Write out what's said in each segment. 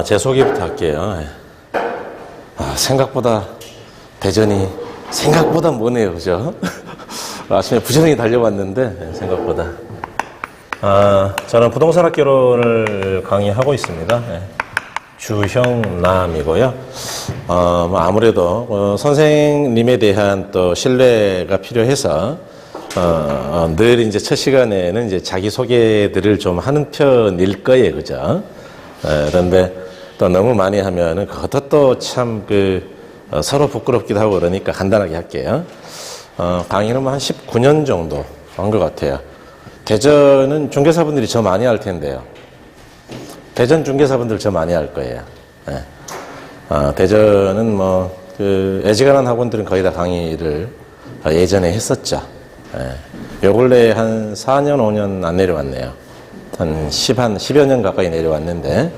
제 소개부터 할게요. 생각보다 대전이 생각보다 머네요, 그죠? 아침에 부지런히 달려왔는데 생각보다. 저는 부동산학개론을 강의하고 있습니다. 주형남이고요. 아무래도 선생님에 대한 또 신뢰가 필요해서 늘 이제 첫 시간에는 이제 자기 소개들을 좀 하는 편일 거예요, 그죠? 그런데 또 너무 많이 하면은 그것도 또 참 서로 부끄럽기도 하고 그러니까 간단하게 할게요. 강의는 한 19년 정도 한 것 같아요. 대전은 중개사분들이 저 많이 할 텐데요. 대전 중개사분들 저 많이 할 거예요. 대전은 애지간한 학원들은 거의 다 강의를 예전에 했었죠. 요 근래 한 4년, 5년 안 내려왔네요. 한 10여 년 가까이 내려왔는데,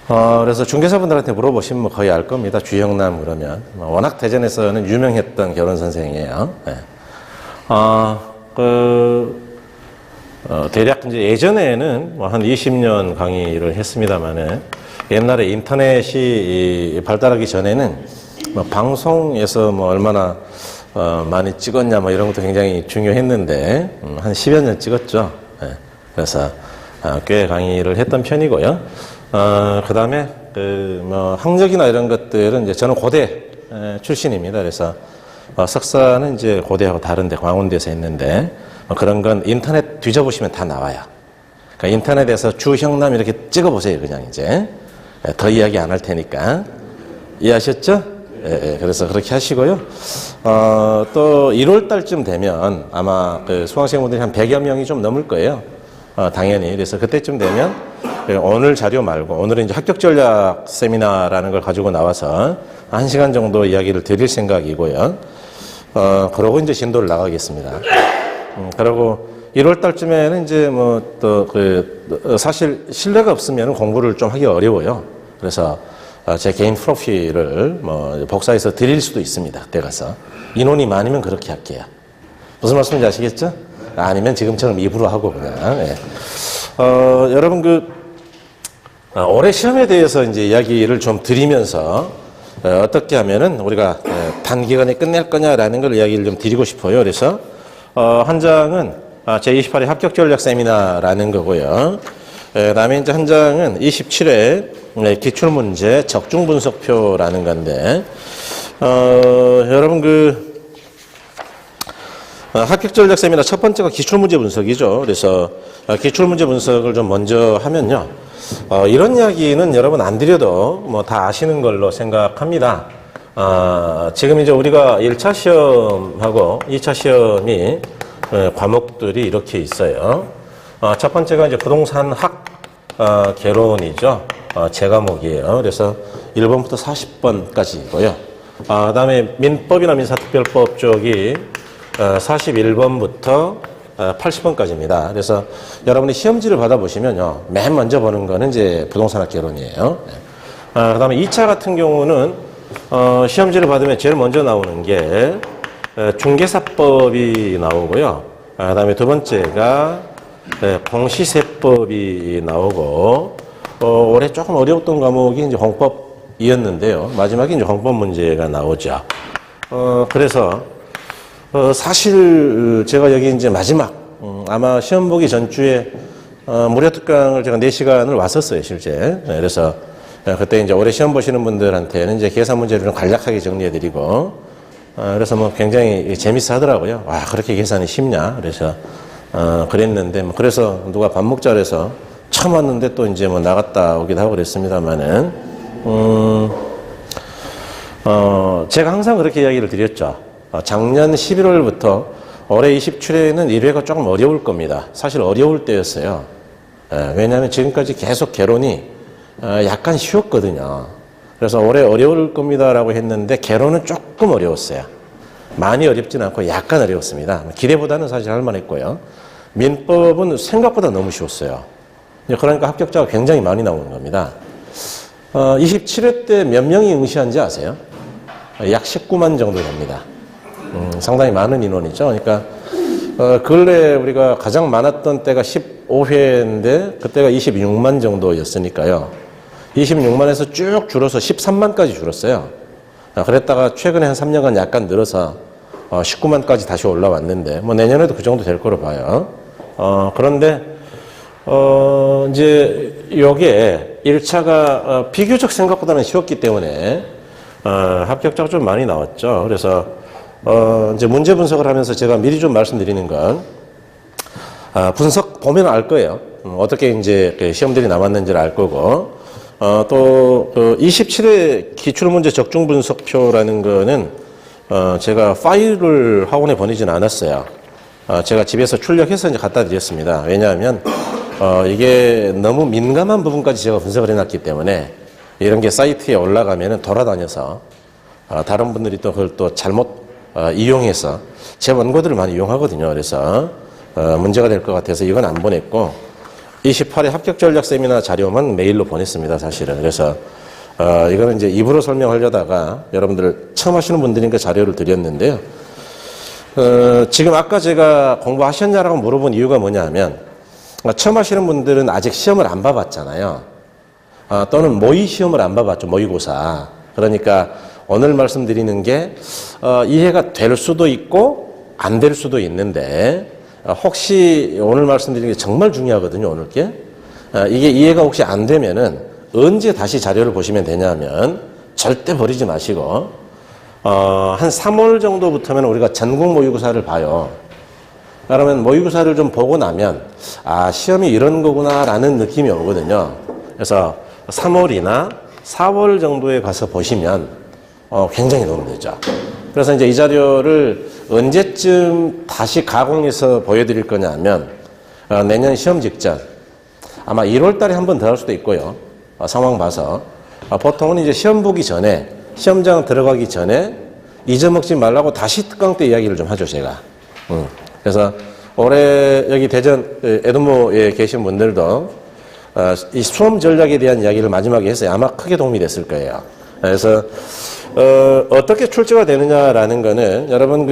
그래서 중개사분들한테 물어보시면 거의 알 겁니다. 주형남 그러면. 워낙 대전에서는 유명했던 결혼 선생이에요. 대략 이제 예전에는 한 20년 강의를 했습니다만은 옛날에 인터넷이 발달하기 전에는 방송에서 얼마나 많이 찍었냐 이런 것도 굉장히 중요했는데 한 10여 년 찍었죠. 그래서 꽤 강의를 했던 편이고요. 그 다음에 학력이나 이런 것들은 이제 저는 고대 출신입니다. 그래서 석사는 이제 고대하고 다른데 광운대에서 했는데 그런 건 인터넷 뒤져보시면 다 나와요. 그러니까 인터넷에서 주형남 이렇게 찍어보세요. 그냥 이제 더 이야기 안 할 테니까 이해하셨죠? 그래서 그렇게 하시고요. 또 1월 달쯤 되면 아마 수강생분들이 한 100여 명이 좀 넘을 거예요. 당연히. 그래서 그때쯤 되면 오늘 자료 말고 오늘은 이제 합격 전략 세미나라는 걸 가지고 나와서 1시간 정도 이야기를 드릴 생각이고요. 그러고 이제 진도를 나가겠습니다. 그리고 1월 달쯤에는 이제 사실 신뢰가 없으면 공부를 좀 하기 어려워요. 그래서 제 개인 프로필을 복사해서 드릴 수도 있습니다. 그때 가서. 인원이 많으면 그렇게 할게요. 무슨 말씀인지 아시겠죠? 아니면 지금처럼 입으로 하고 그냥. 여러분 올해 시험에 대해서 이제 이야기를 좀 드리면서 어떻게 하면은 우리가 단기간에 끝낼 거냐라는 걸 이야기를 좀 드리고 싶어요. 그래서 한 장은 제28회 합격 전략 세미나라는 거고요. 그다음에 이제 한 장은 27회 기출문제 적중 분석표라는 건데 여러분 합격 전략 세미나 첫 번째가 기출문제 분석이죠. 그래서 기출문제 분석을 좀 먼저 하면요. 이런 이야기는 여러분 안 드려도 다 아시는 걸로 생각합니다. 지금 이제 우리가 1차 시험하고 2차 시험이 과목들이 이렇게 있어요. 첫 번째가 이제 부동산학 개론이죠. 제 과목이에요. 그래서 1번부터 40번까지고요. 그다음에 민법이나 민사특별법 쪽이 41번부터 80번까지입니다. 그래서 여러분이 시험지를 받아보시면요. 맨 먼저 보는 거는 이제 부동산학 개론이에요. 그다음에 2차 같은 경우는 시험지를 받으면 제일 먼저 나오는 게 중개사법이 나오고요. 그다음에 두 번째가 공시세법이 나오고 올해 조금 어려웠던 과목이 이제 공법이었는데요. 마지막에 이제 공법 문제가 나오죠. 그래서 사실 제가 여기 이제 마지막 아마 시험 보기 전주에 무료 특강을 제가 4시간을 왔었어요, 실제. 그래서 그때 이제 올해 시험 보시는 분들한테는 이제 계산 문제를 좀 간략하게 정리해드리고, 그래서 굉장히 재밌어 하더라고요. 와, 그렇게 계산이 쉽냐? 그래서, 그랬는데, 그래서 누가 밥 먹자 그래서 처음 왔는데 또 이제 나갔다 오기도 하고 그랬습니다만은, 제가 항상 그렇게 이야기를 드렸죠. 작년 11월부터 올해 27회는 1회가 조금 어려울 겁니다. 사실 어려울 때였어요. 왜냐하면 지금까지 계속 개론이 약간 쉬웠거든요. 그래서 올해 어려울 겁니다라고 했는데 개론은 조금 어려웠어요. 많이 어렵지는 않고 약간 어려웠습니다. 기대보다는 사실 할만했고요. 민법은 생각보다 너무 쉬웠어요. 그러니까 합격자가 굉장히 많이 나오는 겁니다. 27회 때 몇 명이 응시한지 아세요? 약 19만 정도 됩니다. 상당히 많은 인원이죠. 그러니까 근래 우리가 가장 많았던 때가 15회인데 그때가 26만 정도였으니까요. 26만에서 쭉 줄어서 13만까지 줄었어요. 그랬다가 최근에 한 3년간 약간 늘어서 19만까지 다시 올라왔는데, 뭐 내년에도 그 정도 될 거로 봐요. 그런데, 이제 요게 1차가 비교적 생각보다는 쉬웠기 때문에, 합격자가 좀 많이 나왔죠. 그래서, 이제 문제 분석을 하면서 제가 미리 좀 말씀드리는 건, 분석 보면 알 거예요. 어떻게 이제 그 시험들이 나왔는지를 알 거고, 또, 27회 기출문제 적중 분석표라는 거는, 제가 파일을 학원에 보내진 않았어요. 제가 집에서 출력해서 이제 갖다 드렸습니다. 왜냐하면, 이게 너무 민감한 부분까지 제가 분석을 해놨기 때문에, 이런 게 사이트에 올라가면은 돌아다녀서, 다른 분들이 또 그걸 또 잘못, 이용해서, 제 원고들을 많이 이용하거든요. 그래서, 문제가 될 것 같아서 이건 안 보냈고, 28회 합격 전략 세미나 자료만 메일로 보냈습니다, 사실은. 그래서, 이거는 이제 입으로 설명하려다가 여러분들 처음 하시는 분들이니까 자료를 드렸는데요. 지금 아까 제가 공부하셨냐라고 물어본 이유가 뭐냐 하면, 처음 하시는 분들은 아직 시험을 안 봐봤잖아요. 또는 모의 시험을 안 봐봤죠, 모의고사. 그러니까 오늘 말씀드리는 게, 이해가 될 수도 있고, 안 될 수도 있는데, 혹시 오늘 말씀드리는 게 정말 중요하거든요, 오늘 게. 이게 이해가 혹시 안 되면은 언제 다시 자료를 보시면 되냐면 절대 버리지 마시고, 한 3월 정도부터면 우리가 전국 모의고사를 봐요. 그러면 모의고사를 좀 보고 나면, 시험이 이런 거구나 라는 느낌이 오거든요. 그래서 3월이나 4월 정도에 가서 보시면, 굉장히 도움이 되죠. 그래서 이제 이 자료를 언제쯤 다시 가공해서 보여드릴 거냐 하면, 내년 시험 직전, 아마 1월 달에 한 번 더 할 수도 있고요. 상황 봐서. 보통은 이제 시험 보기 전에, 시험장 들어가기 전에 잊어먹지 말라고 다시 특강 때 이야기를 좀 하죠, 제가. 그래서 올해 여기 대전 에드모에 계신 분들도 이 수험 전략에 대한 이야기를 마지막에 했어요. 아마 크게 도움이 됐을 거예요. 그래서 어떻게 출제가 되느냐라는 거는 여러분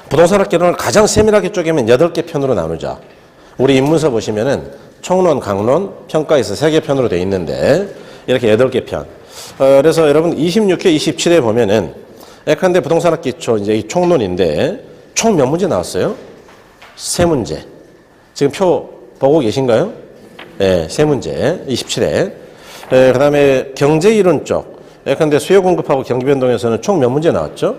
부동산학 개론을 가장 세밀하게 쪼개면 8개 편으로 나누죠. 우리 입문서 보시면은 총론, 강론, 평가에서 3개 편으로 되어 있는데 이렇게 8개 편. 그래서 여러분 26회, 27회 보면은 예컨대 부동산학 기초 이제 이 총론인데 총 몇 문제 나왔어요? 3문제. 지금 표 보고 계신가요? 네, 3문제. 27회. 그 다음에 경제이론 쪽. 예컨대 수요 공급하고 경기 변동에서는 총 몇 문제 나왔죠?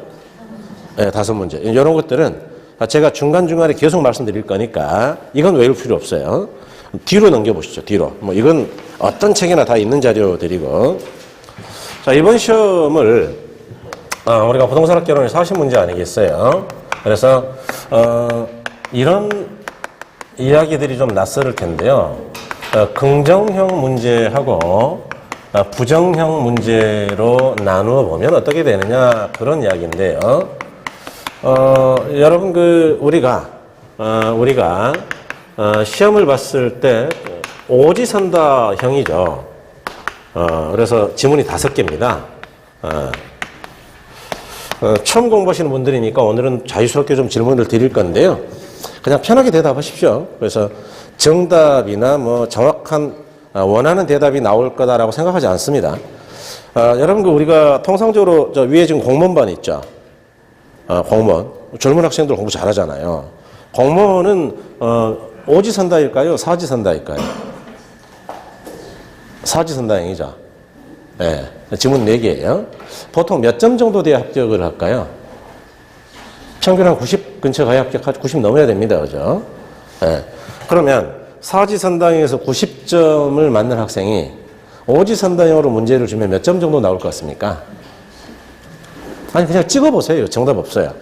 네, 5문제. 이런 것들은 제가 중간중간에 계속 말씀드릴 거니까 이건 외울 필요 없어요. 뒤로 넘겨보시죠, 뒤로. 뭐 이건 어떤 책에나 다 있는 자료들이고. 자, 이번 시험을, 우리가 부동산학 개론의 40문제 아니겠어요? 그래서, 이런 이야기들이 좀 낯설을 텐데요. 긍정형 문제하고 부정형 문제로 나누어 보면 어떻게 되느냐, 그런 이야기인데요. 여러분, 우리가 시험을 봤을 때 오지선다형이죠. 그래서 지문이 5개입니다. 처음 공부하시는 분들이니까 오늘은 자유스럽게 좀 질문을 드릴 건데요. 그냥 편하게 대답하십시오. 그래서 정답이나 뭐 정확한 원하는 대답이 나올 거다라고 생각하지 않습니다. 여러분, 우리가 통상적으로 저 위에 지금 공무원반 있죠. 공무원. 젊은 학생들 공부 잘하잖아요. 공무원은 오지선다일까요? 사지선다일까요? 사지선다형이죠. 네. 지문 4개예요. 보통 몇 점 정도 돼야 합격을 할까요? 평균 한 90 근처 가야 합격하죠. 90 넘어야 됩니다. 그죠? 네. 그러면 사지선다형에서 90점을 맞는 학생이 오지선다형으로 문제를 주면 몇 점 정도 나올 것 같습니까? 아니, 그냥 찍어보세요. 정답 없어요.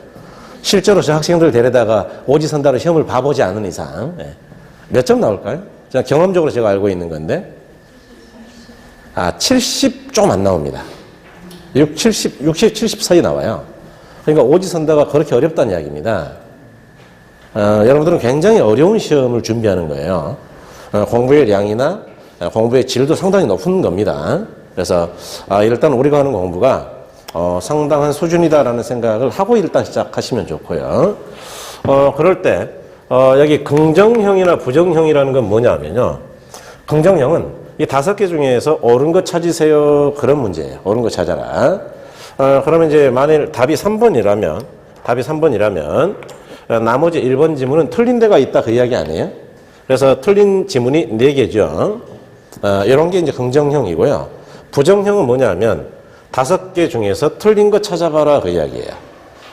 실제로 저 학생들 데려다가 오지선다로 시험을 봐보지 않은 이상 몇 점 나올까요? 경험적으로 제가 알고 있는 건데 70 좀 안 나옵니다. 60, 70 사이 나와요. 그러니까 오지선다가 그렇게 어렵다는 이야기입니다. 여러분들은 굉장히 어려운 시험을 준비하는 거예요. 공부의 양이나 공부의 질도 상당히 높은 겁니다. 그래서 일단 우리가 하는 공부가 상당한 수준이다라는 생각을 하고 일단 시작하시면 좋고요. 그럴 때 여기 긍정형이나 부정형이라는 건 뭐냐면요. 긍정형은 이 5개 중에서 옳은 거 찾으세요. 그런 문제예요. 옳은 거 찾아라. 그러면 이제 만일 답이 3번이라면 나머지 1번 지문은 틀린 데가 있다 그 이야기 아니에요? 그래서 틀린 지문이 4개죠. 이런 게 이제 긍정형이고요. 부정형은 뭐냐면 5개 중에서 틀린 거 찾아봐라 그 이야기예요.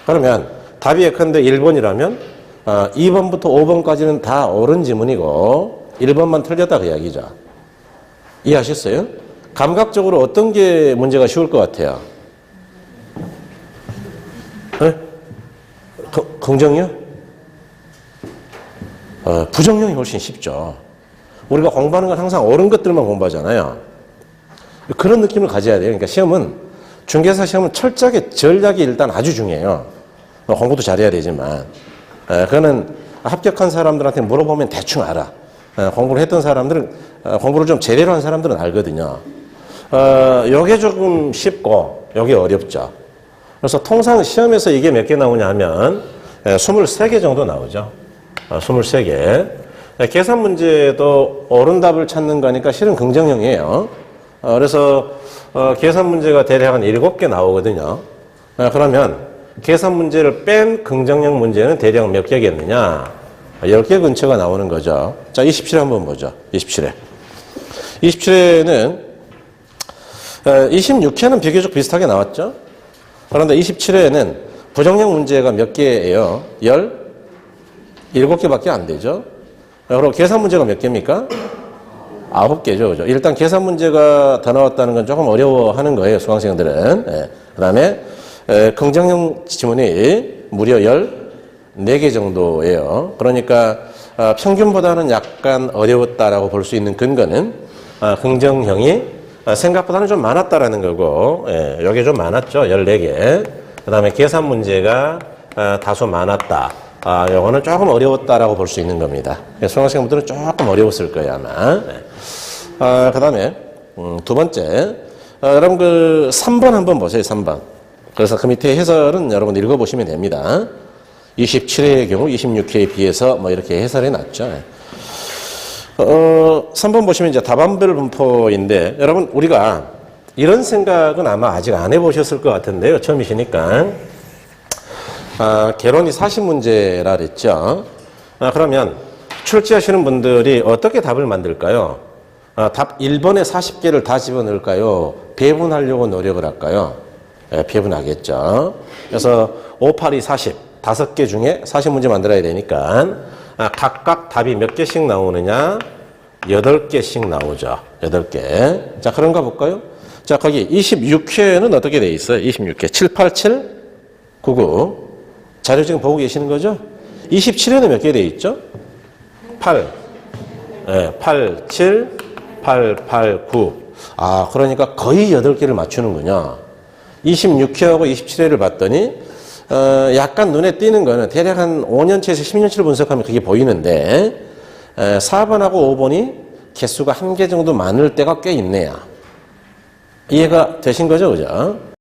그러면 답이 예컨대 1번이라면 2번부터 5번까지는 다 옳은 지문이고 1번만 틀렸다 그 이야기죠. 이해하셨어요? 감각적으로 어떤 게 문제가 쉬울 것 같아요? 네? 긍정이요? 부정형이 훨씬 쉽죠. 우리가 공부하는 건 항상 옳은 것들만 공부하잖아요. 그런 느낌을 가져야 돼요. 그러니까 시험은, 중개사 시험은 철저하게 전략이 일단 아주 중요해요. 공부도 잘해야 되지만. 그거는 합격한 사람들한테 물어보면 대충 알아. 공부를 했던 사람들은, 공부를 좀 제대로 한 사람들은 알거든요. 요게 조금 쉽고, 요게 어렵죠. 그래서 통상 시험에서 이게 몇 개 나오냐 하면 23개 정도 나오죠. 23개. 계산 문제도 옳은 답을 찾는 거니까 실은 긍정형이에요. 그래서 계산 문제가 대략 한 7개 나오거든요. 그러면 계산 문제를 뺀 긍정형 문제는 대략 몇 개겠느냐? 10개 근처가 나오는 거죠. 자, 27회 한번 보죠. 27회. 27회는 26회는 비교적 비슷하게 나왔죠. 그런데 27회에는 부정형 문제가 몇 개예요? 17개밖에 안 되죠. 그리고 계산 문제가 몇 개입니까? 9개죠. 그죠? 일단 계산 문제가 더 나왔다는 건 조금 어려워하는 거예요. 수강생들은. 그 다음에 긍정형 지문이 무려 14개 정도예요. 그러니까 평균보다는 약간 어려웠다라고 볼 수 있는 근거는 긍정형이 생각보다는 좀 많았다라는 거고, 여기 좀 많았죠. 14개. 그 다음에 계산 문제가 다소 많았다. 요거는 조금 어려웠다라고 볼 수 있는 겁니다. 수강생분들은 조금 어려웠을 거예요, 아마. 그 다음에, 두 번째. 여러분, 3번 한번 보세요, 3번. 그래서 그 밑에 해설은 여러분 읽어보시면 됩니다. 27회의 경우 26회에 비해서 뭐 이렇게 해설해 놨죠. 3번 보시면 이제 답안별 분포인데, 여러분, 우리가 이런 생각은 아마 아직 안 해보셨을 것 같은데요. 처음이시니까. 개론이 40문제라 그랬죠. 그러면 출제하시는 분들이 어떻게 답을 만들까요? 답 1번에 40개를 다 집어넣을까요? 배분하려고 노력을 할까요? 배분하겠죠. 그래서 5, 8, 2, 40. 5개 중에 40문제 만들어야 되니까 각각 답이 몇 개씩 나오느냐? 8개씩 나오죠. 8개. 자, 그런가 볼까요? 자, 거기 26회는 어떻게 돼 있어요? 26회. 7, 8, 7, 9, 9. 자료 지금 보고 계시는 거죠? 27회는 몇 개 돼 있죠? 8. 8, 7, 8, 8, 9. 그러니까 거의 8개를 맞추는군요. 26회하고 27회를 봤더니, 약간 눈에 띄는 거는 대략 한 5년치에서 10년치를 분석하면 그게 보이는데, 4번하고 5번이 개수가 1개 정도 많을 때가 꽤 있네요. 이해가 되신 거죠? 그죠?